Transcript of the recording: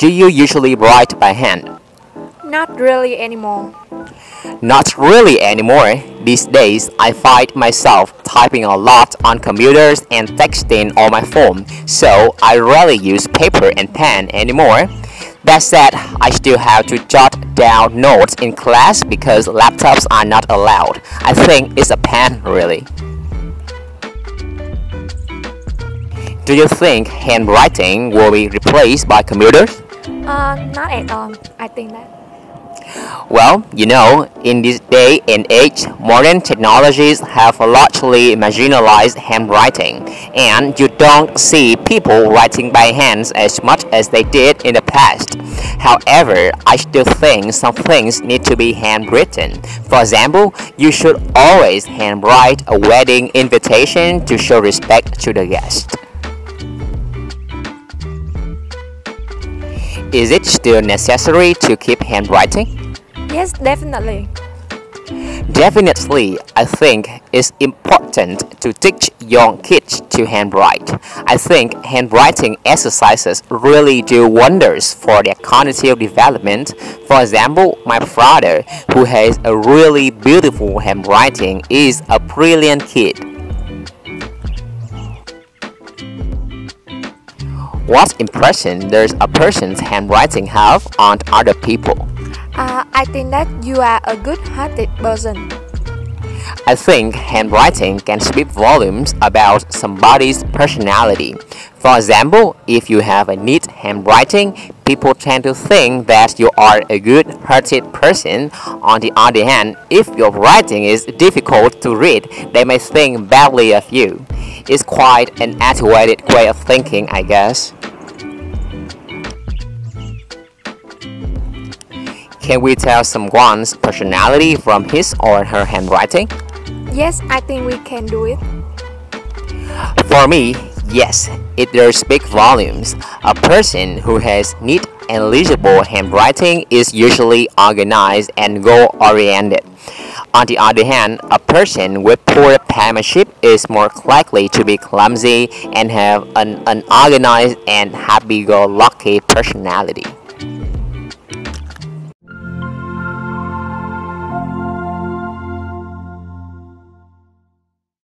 Do you usually write by hand? Not really anymore. Not really anymore. These days, I find myself typing a lot on computers and texting on my phone, so I rarely use paper and pen anymore. That said, I still have to jot down notes in class because laptops are not allowed. I think it's a pen, really. Do you think handwriting will be replaced by computers? Not at all. I think that. Well, you know, in this day and age, modern technologies have largely marginalized handwriting, and you don't see people writing by hands as much as they did in the past. However, I still think some things need to be handwritten. For example, you should always handwrite a wedding invitation to show respect to the guest. Is it still necessary to keep handwriting? Yes, definitely. Definitely, I think it's important to teach young kids to handwrite. I think handwriting exercises really do wonders for their cognitive development. For example, my brother, who has a really beautiful handwriting, is a brilliant kid. What impression does a person's handwriting have on other people? I think that you are a good-hearted person. I think handwriting can speak volumes about somebody's personality. For example, if you have a neat handwriting, people tend to think that you are a good-hearted person. On the other hand, if your writing is difficult to read, they may think badly of you. It's quite an antiquated way of thinking, I guess. Can we tell someone's personality from his or her handwriting? Yes, I think we can do it. For me, yes, it does speak volumes. A person who has neat and legible handwriting is usually organized and goal-oriented. On the other hand, a person with poor penmanship is more likely to be clumsy and have an unorganized and happy-go-lucky personality.